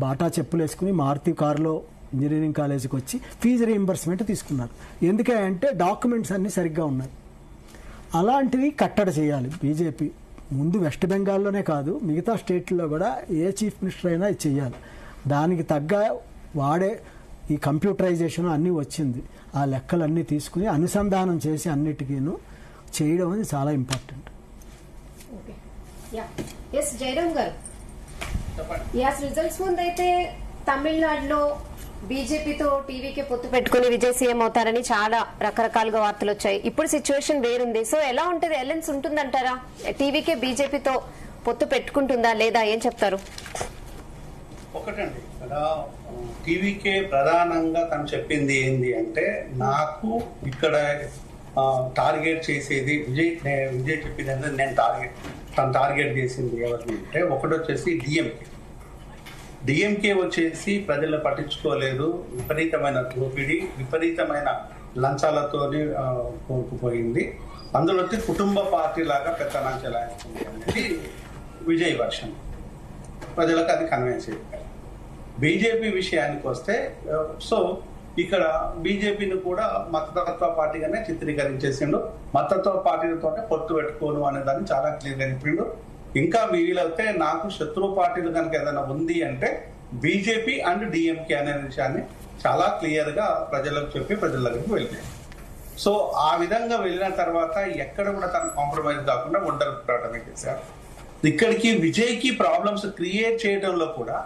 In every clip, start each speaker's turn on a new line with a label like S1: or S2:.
S1: Bata చెప్పులు వేసుకుని మారుతి కారులో ఇంజనీరింగ్ కాలేజీకి వచ్చి ఫీజు రీయింబర్స్మెంట్ తీసుకున్నారు. ఎందుకంటే డాక్యుమెంట్స్ అన్నీ సరిగ్గా ఉన్నాయి. అలాంటివి కట్టడి చేయాలి బీజేపీ. ముందు వెస్ట్ బెంగాల్లోనే కాదు, మిగతా స్టేట్లో కూడా ఏ చీఫ్ మినిస్టర్ అయినా ఇది చేయాలి. దానికి తగ్గ వాడే ఈ కంప్యూటరైజేషన్ అన్నీ వచ్చింది. ఆ లెక్కలన్నీ తీసుకుని అనుసంధానం చేసి అన్నిటికీను చేయడం అనేది చాలా ఇంపార్టెంట్.
S2: జయరామ్ గారు, రిజల్ట్స్ ముందైతే తమిళనాడులో బీజేపీతో టీవీకే పొత్తు పెట్టుకుని విజయ్ సీఎం అవుతారని చాలా రకరకాలుగా వార్తలు వచ్చాయి. ఇప్పుడు సిచ్యువేషన్ వేరుంది. సో ఎలా ఉంటుంది? అలయన్స్ ఉంటుందంటారా? టీవీకే బీజేపీతో పొత్తు పెట్టుకుంటుందా లేదా? ఏం చెప్తారు?
S3: ఒకటండి, టీవీకే ప్రధానంగా తను చెప్పింది ఏంది అంటే, నాకు ఇక్కడ టార్గెట్ చేసేది విజయ్ చెప్పింది అంటే నేను తను టార్గెట్ చేసింది ఎవరిని అంటే, ఒకటి వచ్చేసి డిఎంకే వచ్చేసి ప్రజలు పట్టించుకోలేదు, విపరీతమైన దోపిడీ, విపరీతమైన లంచాలతోని కోరుకుపోయింది, అందులో కుటుంబ పార్టీ లాగా పెత్తనం చెలాయిస్తుంది అనేది విజయ్ వర్షన్. ప్రజలకు అది కన్విన్స్ చేయాలి. బీజేపీ విషయానికి వస్తే, సో ఇక్కడ బీజేపీని కూడా మతతత్వ పార్టీగానే చిత్రీకరించేసిండు. మతతత్వ పార్టీలతోనే పొత్తు పెట్టుకోను అనే దాన్ని చాలా క్లియర్గా చెప్పిండు. ఇంకా వీలైతే నాకు శత్రు పార్టీలు కనుక ఏదైనా ఉంది అంటే బీజేపీ అండ్ డిఎంకే అనే విషయాన్ని చాలా క్లియర్ గా ప్రజలకు చెప్పి ప్రజల దగ్గరికి వెళ్ళాయి. సో ఆ విధంగా వెళ్ళిన తర్వాత ఎక్కడ కూడా తను కాంప్రమైజ్ కాకుండా ఒంటరి పోరాటమే చేశారు. ఇక్కడికి విజయ్ కి ప్రాబ్లమ్స్ క్రియేట్ చేయడంలో కూడా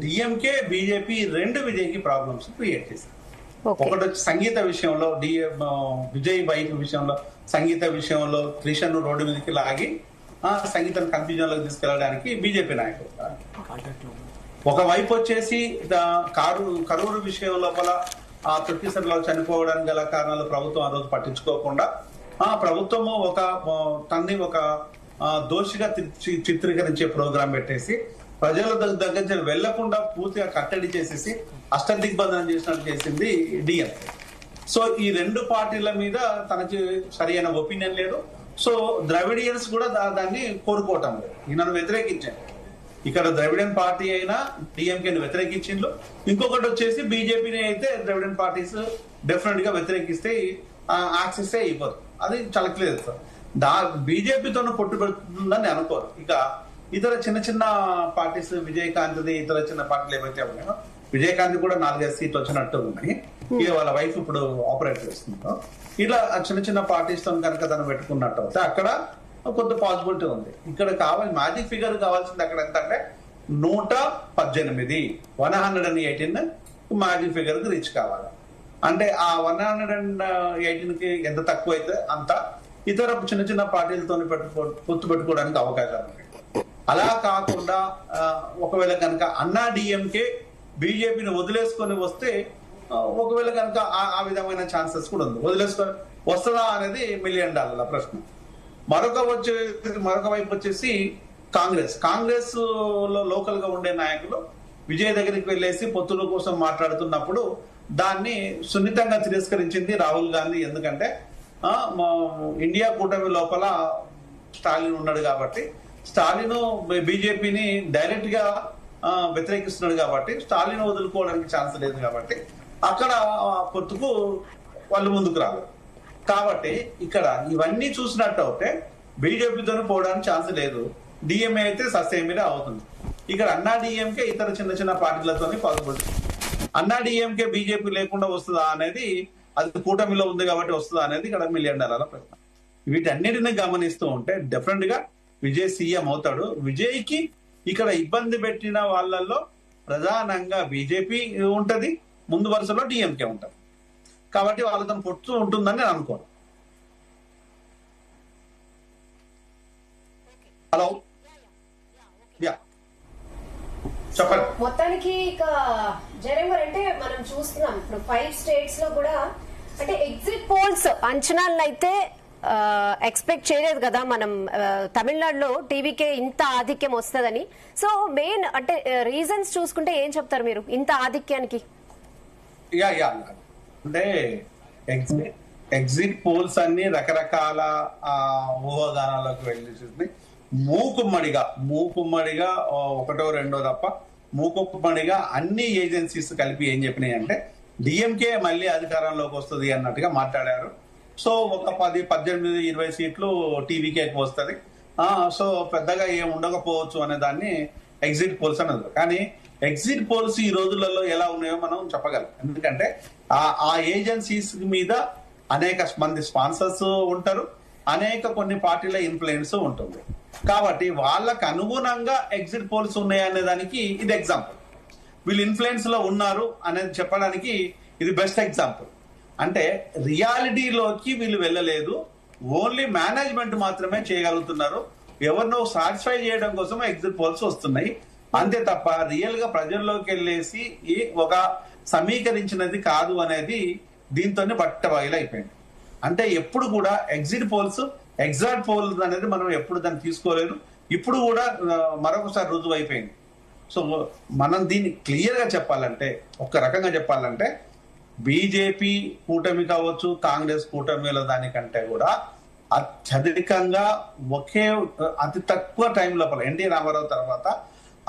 S3: డిఎంకే బీజేపీ రెండు విజయ్కి ప్రాబ్లమ్స్ క్రియేట్ చేశారు. ఒకటి వచ్చి సంగీత విషయంలో విజయ్ వైఫ్ విషయంలో, సంగీత విషయంలో త్రిషను రోడ్డు మీదకి లాగి సంగీతం కన్ఫ్యూజన్ లోకి తీసుకెళ్లడానికి బీజేపీ నాయకులు. ఒకవైపు వచ్చేసి కరూరు విషయం లోపల ప్రొఫెసర్లు చనిపోవడానికి గల కారణాలు ప్రభుత్వం ఆ రోజు పట్టించుకోకుండా ప్రభుత్వము ఒక దోషిగా చిత్రీకరించే ప్రోగ్రాం పెట్టేసి ప్రజల దగ్గర వెళ్లకుండా పూర్తిగా కట్టడి చేసేసి అష్టదిగ్బంధనం చేసినట్టు చేసింది డిఎంకే. సో ఈ రెండు పార్టీల మీద తనకి సరైన ఒపీనియన్ లేదు. సో ద్రవిడియన్స్ కూడా దాన్ని కోరుకోవటం లేదు. ఈయనను వ్యతిరేకించారు. ఇక్కడ ద్రవిడియన్ పార్టీ అయినా డిఎంకేని వ్యతిరేకించిండ్రు. ఇంకొకటి వచ్చేసి బీజేపీని అయితే ద్రవిడియన్ పార్టీస్ డెఫినెట్ గా వ్యతిరేకిస్తే యాక్సెస్ అయిపోదు. అది చాలా క్లియర్ సార్. బీజేపీతో పొట్టు పెడుతుందని అనుకోరు. ఇక ఇతర చిన్న చిన్న పార్టీస్, విజయకాంత్ ఇతర చిన్న పార్టీలు ఏవైతే ఉన్నాయో, విజయకాంత్ కూడా 4-5 సీట్లు వచ్చినట్టు ఉన్నాయి. ఇక వాళ్ళ వైఫ్ ఇప్పుడు ఆపరేట్ చేస్తుందో, ఇలా చిన్న చిన్న పార్టీస్ తో కనుక తను పెట్టుకున్నట్టు అయితే అక్కడ కొంత పాసిబిలిటీ ఉంది. ఇక్కడ మ్యాజిక్ ఫిగర్ కావాల్సింది అక్కడ ఎంత అంటే 118 మ్యాజిక్ ఫిగర్ కి రీచ్ కావాలి. అంటే ఆ 118 కి ఎంత తక్కువ అయితే అంత ఇతర చిన్న చిన్న పార్టీలతో పొత్తు పెట్టుకోవడానికి అవకాశాలు ఉన్నాయి. అలా కాకుండా ఒకవేళ కనుక అన్నా డిఎంకే బీజేపీని వదిలేసుకొని వస్తే ఒకవేళ కనుక ఆ విధమైన ఛాన్సెస్ కూడా ఉంది. వదిలేసుకొని వస్తుందా అనేది $1 మిలియన్ ప్రశ్న. మరొక వైపు వచ్చేసి కాంగ్రెస్ లో లోకల్ గా ఉండే నాయకులు విజయ్ దగ్గరికి వెళ్ళేసి పొత్తుల కోసం మాట్లాడుతున్నప్పుడు దాన్ని సున్నితంగా తిరస్కరించింది రాహుల్ గాంధీ. ఎందుకంటే ఇండియా కూటమి లోపల స్టాలిన్ ఉన్నాడు కాబట్టి, స్టాలిన్ బీజేపీని డైరెక్ట్ గా వ్యతిరేకిస్తున్నాడు కాబట్టి స్టాలిన్ వదులుకోవడానికి ఛాన్స్ లేదు కాబట్టి అక్కడ పొత్తుకు వాళ్ళు ముందుకు రాలేదు. కాబట్టి ఇక్కడ ఇవన్నీ చూసినట్టు అయితే బీజేపీతో పోవడానికి ఛాన్స్ లేదు. డిఎంఏ అయితే ససేమిరా అవుతుంది. ఇక్కడ అన్నా డిఎంకే ఇతర చిన్న చిన్న పార్టీలతోనే పాల్గొంటుంది. అన్నా డిఎంకే బీజేపీ లేకుండా వస్తుందా అనేది, అది కూటమిలో ఉంది కాబట్టి వస్తుందా అనేది ఇక్కడ $1 మిలియన్ ప్రశ్న. వీటన్నిటిని గమనిస్తూ ఉంటే డెఫినెట్ గా విజయ్ సీఎం అవుతాడు. విజయ్ కి ఇక్కడ ఇబ్బంది పెట్టిన వాళ్ళల్లో ప్రధానంగా బీజేపీ ఉంటది, ముందు వరుసలో డిఎంకే ఉంటది. కాబట్టి వాళ్ళతో పొత్తు ఉంటుందని నేను అనుకోను. హలో, చెప్పండి.
S2: మొత్తానికి ఇక జయరామ్ గారు, అంటే మనం చూస్తున్నాం ఇప్పుడు 5 స్టేట్స్ లో కూడా, అంటే ఎగ్జిట్ పోల్స్ అంచనాలను అయితే ఎక్స్పెక్ట్ చేయలేదు కదా మనం తమిళనాడులో టీవీకే ఇంత ఆధిక్యం వస్తుందని. సో మెయిన్ అంటే రీజన్స్ చూసుకుంటే ఏం చెప్తారు మీరు ఇంత ఆధిక్యానికి?
S3: అంటే ఎగ్జిట్ పోల్స్ అన్ని రకరకాల ఊహాగానాలకు వెళ్ళి మూకుమ్మడిగా ఒకటో రెండో తప్ప మూకుమ్మడిగా అన్ని ఏజెన్సీస్ కలిపి ఏం చెప్పినాయి అంటే డిఎంకే మళ్ళీ అధికారంలోకి వస్తుంది అన్నట్టుగా మాట్లాడారు. సో ఒక 10, 18, 20 సీట్లు టీవీకేకి వస్తుంది. సో పెద్దగా ఏం ఉండకపోవచ్చు అనే దాన్ని ఎగ్జిట్ పోల్స్ అన్నారు. కానీ ఎగ్జిట్ పోల్స్ ఈ రోజులలో ఎలా ఉన్నాయో మనం చెప్పగలం. ఎందుకంటే ఆ ఏజెన్సీస్ మీద అనేక మంది స్పాన్సర్స్ ఉంటారు, అనేక కొన్ని పార్టీల ఇన్ఫ్లుయెన్స్ ఉంటుంది. కాబట్టి వాళ్ళకు అనుగుణంగా ఎగ్జిట్ పోల్స్ ఉన్నాయనే దానికి ఇది ఎగ్జాంపుల్. వీళ్ళు ఇన్ఫ్లుయెన్స్ లో ఉన్నారు అనేది చెప్పడానికి ఇది బెస్ట్ ఎగ్జాంపుల్. అంటే రియాలిటీలోకి వీళ్ళు వెళ్ళలేదు, ఓన్లీ మేనేజ్మెంట్ మాత్రమే చేయగలుగుతున్నారు. ఎవరినో సాటిస్ఫై చేయడం కోసం ఎగ్జిట్ పోల్స్ వస్తున్నాయి అంతే తప్ప రియల్ గా ప్రజల్లోకి వెళ్ళేసి ఒక సమీకరించినది కాదు అనేది దీంతోనే బట్టబయలైపోయింది. అంటే ఎప్పుడు కూడా ఎగ్జిట్ పోల్స్ ఎగ్జాక్ట్ పోల్స్ అనేది మనం ఎప్పుడు దాన్ని తీసుకోలేదు. ఇప్పుడు కూడా మరొకసారి రుజువు అయిపోయింది. సో మనం దీన్ని క్లియర్ గా చెప్పాలంటే, ఒక రకంగా చెప్పాలంటే బీజేపీ కూటమి కావచ్చు, కాంగ్రెస్ కూటమిల దానికంటే కూడా అత్యధికంగా అతి తక్కువ టైం లోపల ఎన్టీ రామారావు తర్వాత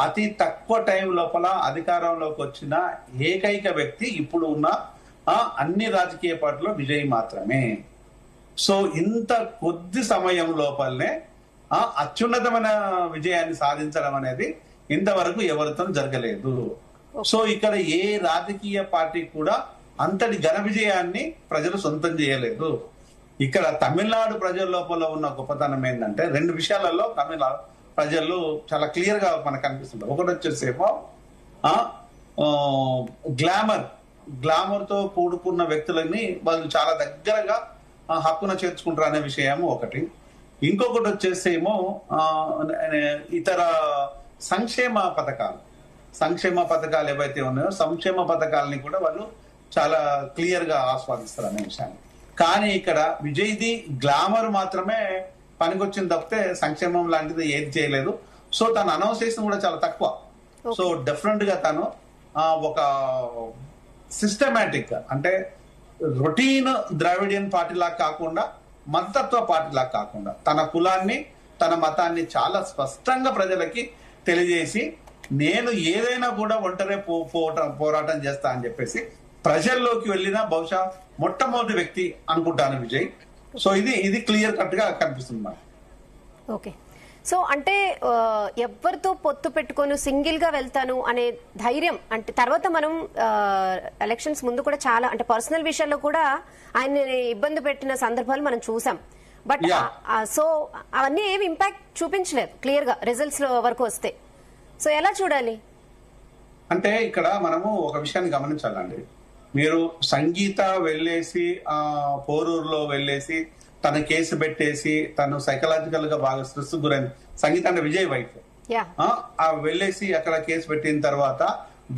S3: అతి తక్కువ టైం లోపల అధికారంలోకి వచ్చిన ఏకైక వ్యక్తి ఇప్పుడు ఉన్న అన్ని రాజకీయ పార్టీలో విజయ్ మాత్రమే. సో ఇంత కొద్ది సమయం లోపలనే అత్యున్నతమైన విజయాన్ని సాధించడం అనేది ఇంతవరకు ఎవరితో జరగలేదు. సో ఇక్కడ ఏ రాజకీయ పార్టీ కూడా అంతటి ఘన విజయాన్ని ప్రజలు సొంతం చేయలేదు. ఇక్కడ తమిళనాడు ప్రజల లోపల ఉన్న గొప్పతనం ఏంటంటే 2 విషయాలలో తమిళనాడు ప్రజలు చాలా క్లియర్ గా మనకు కనిపిస్తుంది. ఒకటి వచ్చేసేమో గ్లామర్ తో కూడుకున్న వ్యక్తులని వాళ్ళు చాలా దగ్గరగా హక్కున చేర్చుకుంటారు అనే విషయం ఒకటి. ఇంకొకటి వచ్చేసేమో ఇతర సంక్షేమ పథకాలు ఏవైతే ఉన్నాయో సంక్షేమ పథకాలని కూడా వాళ్ళు చాలా క్లియర్ గా ఆస్వాదిస్తారు అనే విషయాన్ని. కానీ ఇక్కడ విజయ్ది గ్లామర్ మాత్రమే పనికొచ్చింది తప్పితే సంక్షేమం లాంటిది ఏది చేయలేదు. సో తను అనౌన్స్ చేసిన కూడా చాలా తక్కువ. సో డెఫినెట్ గా తను ఒక సిస్టమేటిక్ అంటే రొటీన్ ద్రావిడియన్ పార్టీ లాగా కాకుండా, మతత్వ పార్టీ లాగా కాకుండా తన కులాన్ని తన మతాన్ని చాలా స్పష్టంగా ప్రజలకి తెలియజేసి నేను ఏదైనా కూడా ఒంటరే పోరాటం చేస్తా అని చెప్పేసి ప్రజల్లోకి వెళ్ళిన బహుశా మొట్టమొదటి వ్యక్తి అనుకుంటాను విజయ్. సో ఇది క్లియర్ కట్ గా కనిపిస్తుంది మనకు.
S2: ఓకే, సో అంటే ఎవరితో పొత్తు పెట్టుకొని సింగిల్ గా వెళ్తాను అనే ధైర్యం అంటే తర్వాత మనం ఎలక్షన్స్ ముందు కూడా చాలా అంటే పర్సనల్ విషయాల్లో కూడా ఆయన్ని ఇబ్బంది పెట్టిన సందర్భాలు మనం చూసాం. బట్ సో అవన్నీ ఏమి ఇంపాక్ట్ చూపించలేదు క్లియర్ గా రిజల్ట్స్ వరకు వస్తే. సో ఎలా చూడాలి
S3: అంటే ఇక్కడ మనము ఒక విషయాన్ని గమనించాలండి. మీరు సంగీత వెళ్ళేసి పోరూరులో వెళ్ళేసి తన కేసు పెట్టేసి తను సైకలాజికల్ గా బాగా స్ట్రెస్ గురైంది. సంగీత అంటే విజయ్ వైఫ్ వెళ్ళేసి అక్కడ కేసు పెట్టిన తర్వాత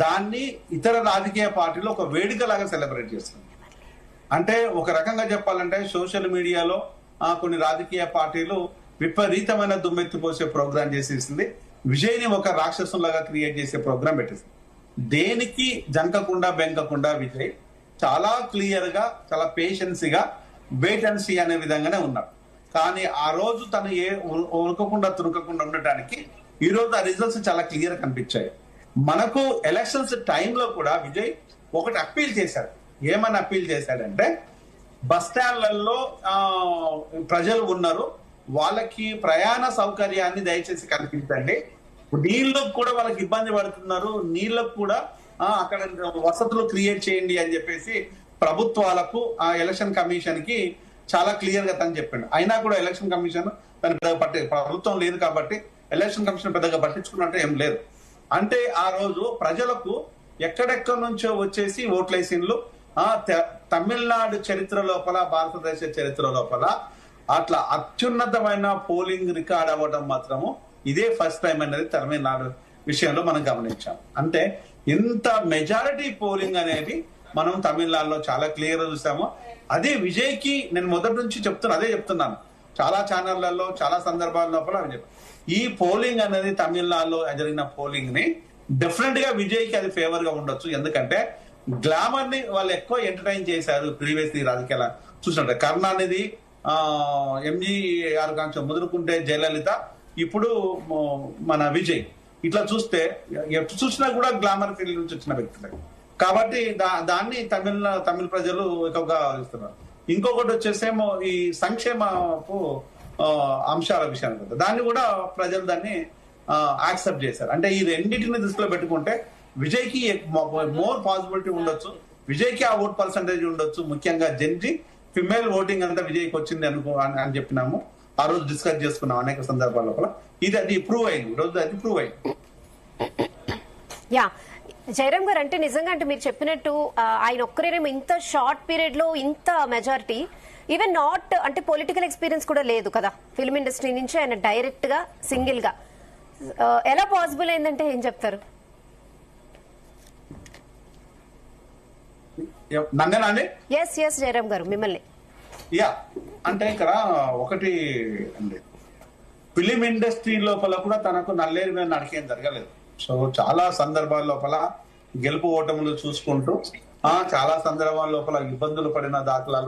S3: దాన్ని ఇతర రాజకీయ పార్టీలు ఒక వేడుక లాగా సెలబ్రేట్ చేస్తుంది. అంటే ఒక రకంగా చెప్పాలంటే సోషల్ మీడియాలో కొన్ని రాజకీయ పార్టీలు విపరీతమైన దుమ్మెత్తిపోసే ప్రోగ్రాం చేసేసింది. విజయ్ ని ఒక రాక్షసులాగా క్రియేట్ చేసే ప్రోగ్రాం పెట్టేసింది. దేనికి జంకకుండా బెంకకుండా విజయ్ చాలా క్లియర్ గా చాలా పేషెన్సీగా వెయిట్ అండ్ సీ అనే విధంగానే ఉన్నాడు. కానీ ఆ రోజు తను ఉరకకుండా తురకకుండా ఉండటానికి ఈ రోజు ఆ రిజల్ట్స్ చాలా క్లియర్ కనిపించాయి మనకు. ఎలక్షన్స్ టైంలో కూడా విజయ్ ఒకటి అప్పీల్ చేశాడు. ఏమని అప్పీల్ చేశాడంటే బస్ స్టాండ్లలో ప్రజలు ఉన్నారు, వాళ్ళకి ప్రయాణ సౌకర్యాన్ని దయచేసి కల్పించండి. నీళ్ళకు కూడా వాళ్ళకి ఇబ్బంది పడుతున్నారు, నీళ్ళకు కూడా అక్కడ వసతులు క్రియేట్ చేయండి అని చెప్పేసి ప్రభుత్వాలకు ఎలక్షన్ కమిషన్ కి చాలా క్లియర్ గా తను చెప్పాడు. అయినా కూడా ఎలక్షన్ కమిషన్ ప్రభుత్వం లేదు కాబట్టి ఎలక్షన్ కమిషన్ పెద్దగా పట్టించుకున్నట్టు ఏం లేదు. అంటే ఆ రోజు ప్రజలకు ఎక్కడెక్కడి నుంచో వచ్చేసి ఓట్లేసిన్లు తమిళనాడు చరిత్ర లోపల, భారతదేశ చరిత్ర లోపల అట్లా అత్యున్నతమైన పోలింగ్ రికార్డ్ అవ్వడం మాత్రము ఇదే ఫస్ట్ టైం అనేది తమిళనాడు విషయంలో మనం గమనించాం. అంటే ఇంత మెజారిటీ పోలింగ్ అనేది మనం తమిళనాడులో చాలా క్లియర్ గా చూసాము. అదే విజయ్ కి నేను మొదటి నుంచి అదే చెప్తున్నాను చాలా ఛానళ్లలో చాలా సందర్భాల లోపల ఈ పోలింగ్ అనేది తమిళనాడులో జరిగిన పోలింగ్ ని డెఫినెట్ గా విజయ్ కి అది ఫేవర్ గా ఉండొచ్చు. ఎందుకంటే గ్లామర్ ని వాళ్ళు ఎక్కువ ఎంటర్టైన్ చేశారు ప్రీవియస్ రాజకీయాల చూసినట్టు. కరుణానిధి, ఎంజీఆర్ కాంక్ష మొదలుకుంటే జయలలిత, ఇప్పుడు మన విజయ్ ఇట్లా చూస్తే ఎటు చూసినా కూడా గ్లామర్ ఫీల్డ్ నుంచి వచ్చిన వ్యక్తులే కాబట్టి దాన్ని తమిళ ప్రజలు ఎక్కువగా ఇస్తున్నారు. ఇంకొకటి వచ్చేసేమో ఈ సంక్షేమపు అంశాల విషయానికి వస్తే దాన్ని కూడా ప్రజలు దాన్ని యాక్సెప్ట్ చేశారు. అంటే ఈ రెండింటిని దృష్టిలో పెట్టుకుంటే విజయ్కి మోర్ పాసిబిలిటీ ఉండొచ్చు, విజయ్కి ఆ ఓట్ పర్సంటేజ్ ఉండొచ్చు. ముఖ్యంగా జెన్జీ ఫిమేల్ ఓటింగ్ అంతా విజయ్కి వచ్చింది అని చెప్పినాము. ఆ రోజు డిస్కస్ చేసుకున్నాం అనేక సందర్భాల లోపల. అది ప్రూవ్ అయింది, ఈ రోజు అది ప్రూవ్ అయింది.
S2: యా జయరాం గారు, అంటే నిజంగా అంటే మీరు చెప్పినట్టు ఆయన ఒక్కరేమో ఇంత షార్ట్ పీరియడ్ లో ఇంత మెజారిటీ, ఈవెన్ నాట్ అంటే పొలిటికల్ ఎక్స్పీరియన్స్ కూడా లేదు కదా ఫిల్మ్ ఇండస్ట్రీ నుంచి ఆయన డైరెక్ట్ గా సింగిల్ గా ఎలా పాసిబుల్ అయిందంటే ఏం చెప్తారు?
S3: నన్నేనా అండి?
S2: ఎస్ జయరాం గారు మిమ్మల్ని.
S3: యా అంటే ఇక్కడ ఒకటి అండి, ఫిలిం ఇండస్ట్రీ లోపల కూడా తనకు నల్లేరు మీద నడికేం జరగలేదు. సో చాలా సందర్భాల లోపల గెలుపు ఓటములు చూసుకుంటూ చాలా సందర్భాల లోపల ఇబ్బందులు పడిన దాఖలాలు